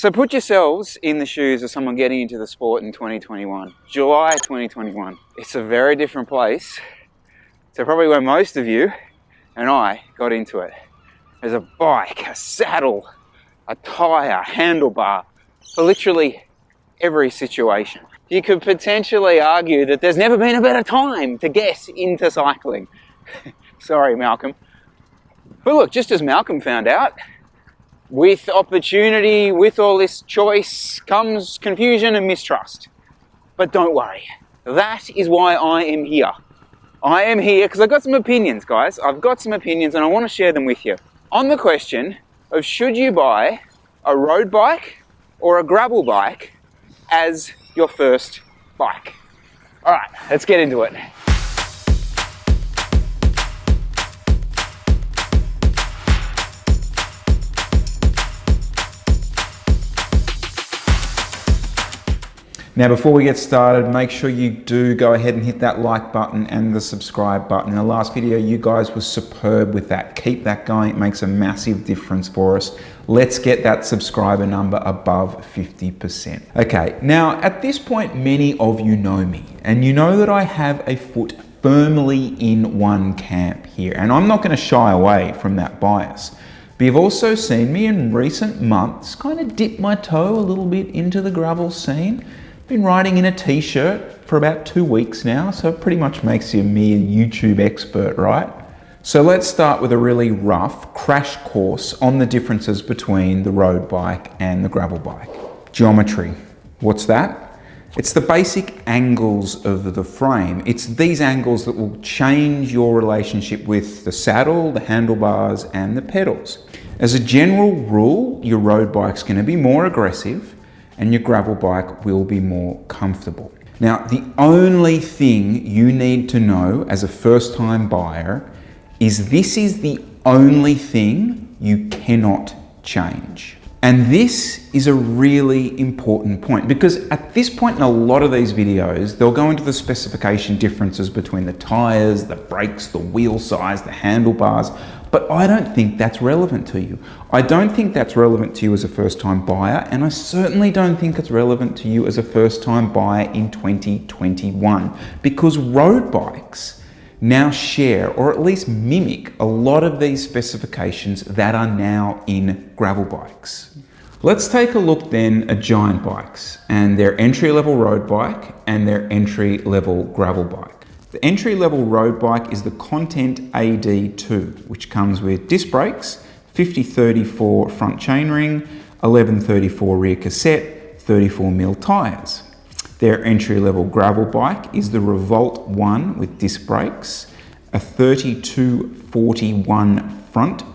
So put yourselves in the shoes of someone getting into the sport in 2021, July 2021. It's a very different place to probably where most of you and I got into it. There's a bike, a saddle, a tyre, handlebar, for literally every situation. You could potentially argue that there's never been a better time to get into cycling. Sorry, Malcolm. But look, just as Malcolm found out, with opportunity, with all this choice, comes confusion and mistrust. But don't worry, that is why I am here. I am here because I've got some opinions, guys. I've got some opinions and I want to share them with you on the question of should you buy a road bike or a gravel bike as your first bike. All right, let's get into it. Now, before we get started, make sure you do go ahead and hit that like button and the subscribe button. In the last video, you guys were superb with that. Keep that going. It makes a massive difference for us. Let's get that subscriber number above 50%. Okay, now at this point, many of you know me, and you know that I have a foot firmly in one camp here, and I'm not going to shy away from that bias. But you've also seen me in recent months kind of dip my toe a little bit into the gravel scene. Been riding in a t-shirt for about 2 weeks now, so it pretty much makes you a mere YouTube expert, right? So let's start with a really rough crash course on the differences between the road bike and the gravel bike. Geometry. What's that? It's the basic angles of the frame. It's these angles that will change your relationship with the saddle, the handlebars, and the pedals. As a general rule, your road bike's going to be more aggressive, and your gravel bike will be more comfortable. Now, the only thing you need to know as a first-time buyer is this is the only thing you cannot change. And this is a really important point because at this point in a lot of these videos, they'll go into the specification differences between the tires, the brakes, the wheel size, the handlebars, but I don't think that's relevant to you. I don't think that's relevant to you as a first-time buyer, and I certainly don't think it's relevant to you as a first-time buyer in 2021 because road bikes now share or at least mimic a lot of these specifications that are now in gravel bikes. Let's take a look then at giant bikes and their entry-level road bike and their entry-level gravel bike. The entry-level road bike is the Content AD2, which comes with disc brakes, 50/34 front chainring, 11/34 rear cassette, 34mm tyres. Their entry-level gravel bike is the Revolt 1 with disc brakes, a 32/41 front,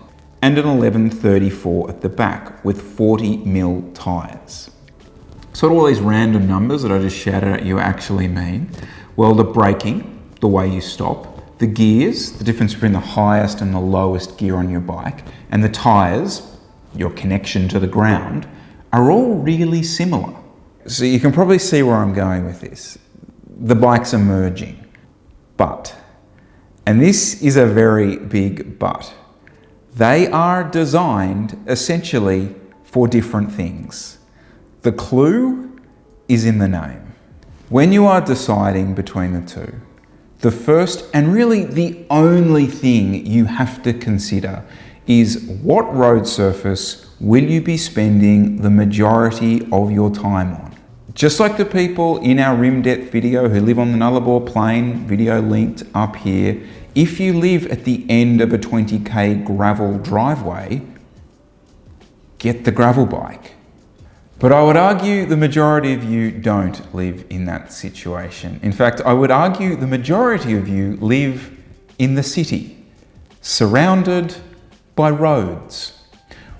and an 11/34 at the back with 40mm tyres. So what do all these random numbers that I just shouted at you actually mean? Well, the braking, the way you stop, the gears, the difference between the highest and the lowest gear on your bike, and the tyres, your connection to the ground, are all really similar. So you can probably see where I'm going with this. The bikes are merging, but, and this is a very big but, they are designed essentially for different things. The clue is in the name. When you are deciding between the two, the first and really the only thing you have to consider is what road surface will you be spending the majority of your time on. Just like the people in our rim depth video who live on the Nullarbor Plain, video linked up here, if you live at the end of a 20k gravel driveway, get the gravel bike. But I would argue the majority of you don't live in that situation. In fact, I would argue the majority of you live in the city, surrounded by roads.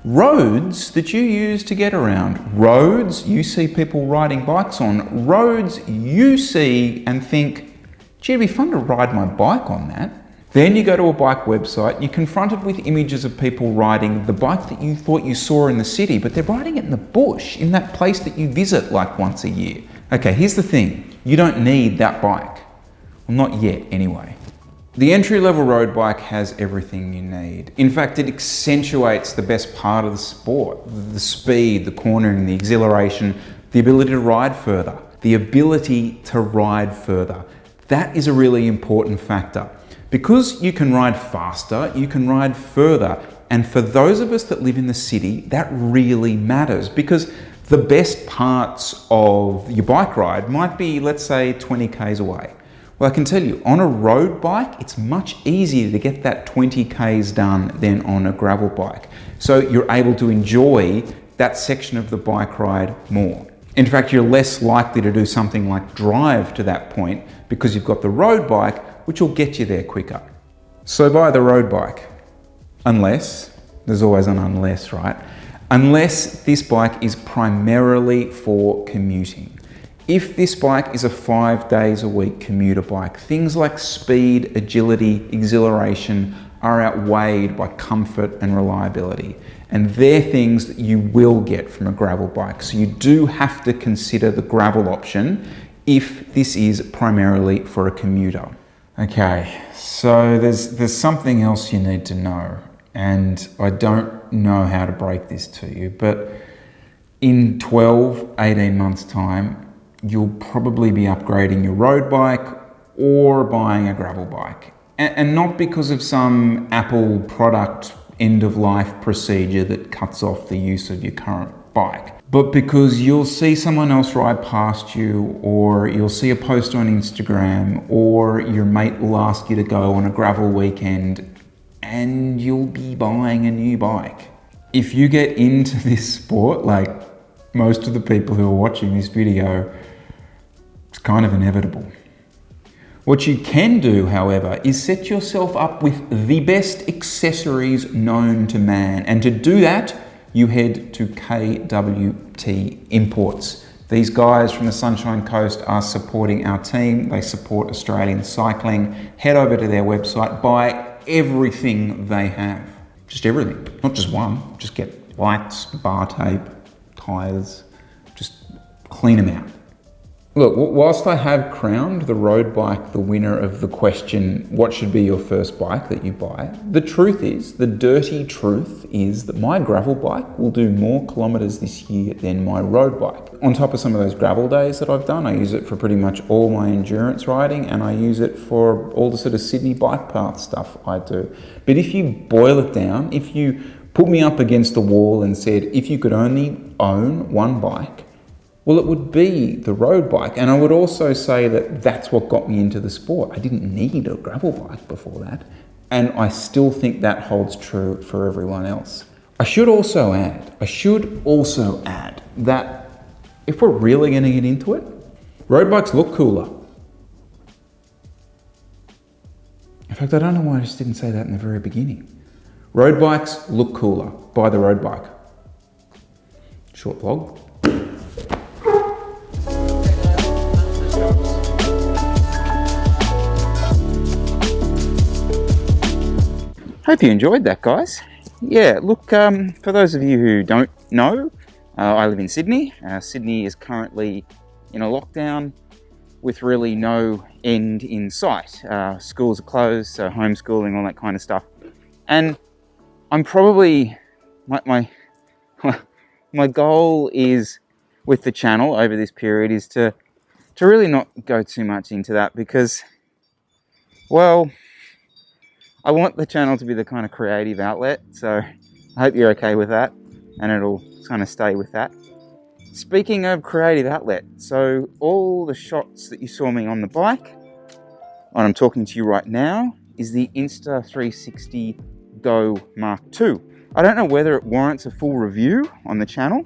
Roads that you use to get around. Roads you see people riding bikes on. Roads you see and think, gee, it'd be fun to ride my bike on that. Then you go to a bike website, you're confronted with images of people riding the bike that you thought you saw in the city, but they're riding it in the bush, in that place that you visit like once a year. Okay, here's the thing. You don't need that bike. Well, not yet anyway. The entry-level road bike has everything you need. In fact, it accentuates the best part of the sport. The speed, the cornering, the exhilaration, the ability to ride further. The ability to ride further. That is a really important factor. Because you can ride faster, you can ride further. And for those of us that live in the city, that really matters, because the best parts of your bike ride might be, let's say, 20 Ks away. Well, I can tell you, on a road bike, it's much easier to get that 20 Ks done than on a gravel bike. So you're able to enjoy that section of the bike ride more. In fact, you're less likely to do something like drive to that point because you've got the road bike, which will get you there quicker. So buy the road bike. Unless, there's always an unless, right? Unless this bike is primarily for commuting. If this bike is a 5 days a week commuter bike, things like speed, agility, exhilaration are outweighed by comfort and reliability. And they're things that you will get from a gravel bike. So you do have to consider the gravel option if this is primarily for a commuter. Okay, so there's something else you need to know. And I don't know how to break this to you, but in 12, 18 months time, you'll probably be upgrading your road bike or buying a gravel bike. And not because of some Apple product end-of-life procedure that cuts off the use of your current bike, but because you'll see someone else ride past you, or you'll see a post on Instagram, or your mate will ask you to go on a gravel weekend and you'll be buying a new bike. If you get into this sport, like most of the people who are watching this video, it's kind of inevitable. What you can do, however, is set yourself up with the best accessories known to man. And to do that, you head to KWT Imports. These guys from the Sunshine Coast are supporting our team. They support Australian cycling. Head over to their website, buy everything they have. Just everything, not just one. Just get lights, bar tape, tyres, just clean them out. Look, whilst I have crowned the road bike the winner of the question, what should be your first bike that you buy? The truth is, the dirty truth is that my gravel bike will do more kilometres this year than my road bike. On top of some of those gravel days that I've done, I use it for pretty much all my endurance riding, and I use it for all the sort of Sydney bike path stuff I do. But if you boil it down, if you put me up against the wall and said, if you could only own one bike, well, it would be the road bike. And I would also say that that's what got me into the sport. I didn't need a gravel bike before that. And I still think that holds true for everyone else. I should also add that if we're really going to get into it, road bikes look cooler. In fact, I don't know why I just didn't say that in the very beginning. Road bikes look cooler. Buy the road bike. Short vlog. Hope you enjoyed that, guys. Yeah, look, for those of you who don't know, I live in Sydney. Sydney is currently in a lockdown with really no end in sight. Schools are closed, so homeschooling, all that kind of stuff. And I'm probably, my goal is with the channel over this period is to really not go too much into that, because, well, I want the channel to be the kind of creative outlet, so I hope you're okay with that, and it'll kind of stay with that. Speaking of creative outlet, so all the shots that you saw me on the bike, what I'm talking to you right now, is the Insta360 Go Mark II. I don't know whether it warrants a full review on the channel.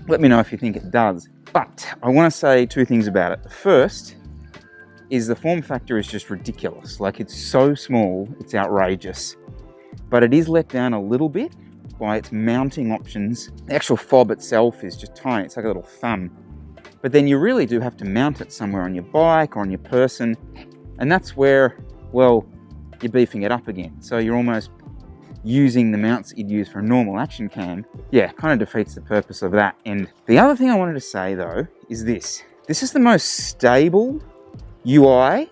Let me know if you think it does. But I want to say two things about it. The first is the form factor is just ridiculous. Like, it's so small, it's outrageous. But it is let down a little bit by its mounting options. The actual fob itself is just tiny, it's like a little thumb. But then you really do have to mount it somewhere on your bike or on your person. And that's where, well, you're beefing it up again. So you're almost using the mounts that you'd use for a normal action cam. Yeah, kind of defeats the purpose of that. And the other thing I wanted to say though is this. This is the most stable UI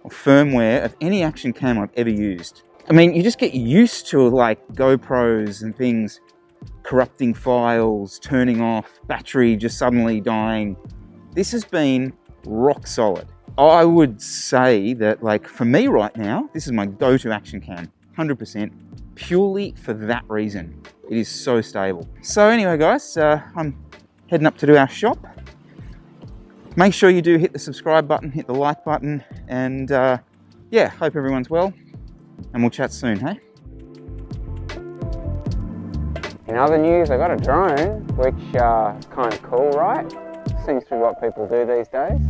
or firmware of any action cam I've ever used. I mean, you just get used to like GoPros and things corrupting files, turning off, battery just suddenly dying. This has been rock solid. I would say that, like, for me right now, this is my go-to action cam, 100%, purely for that reason. It is so stable. So anyway, guys, I'm heading up to do our shop. Make sure you do hit the subscribe button, hit the like button, and yeah, hope everyone's well, and we'll chat soon, hey? In other news, I got a drone, which is kind of cool, right? Seems to be what people do these days.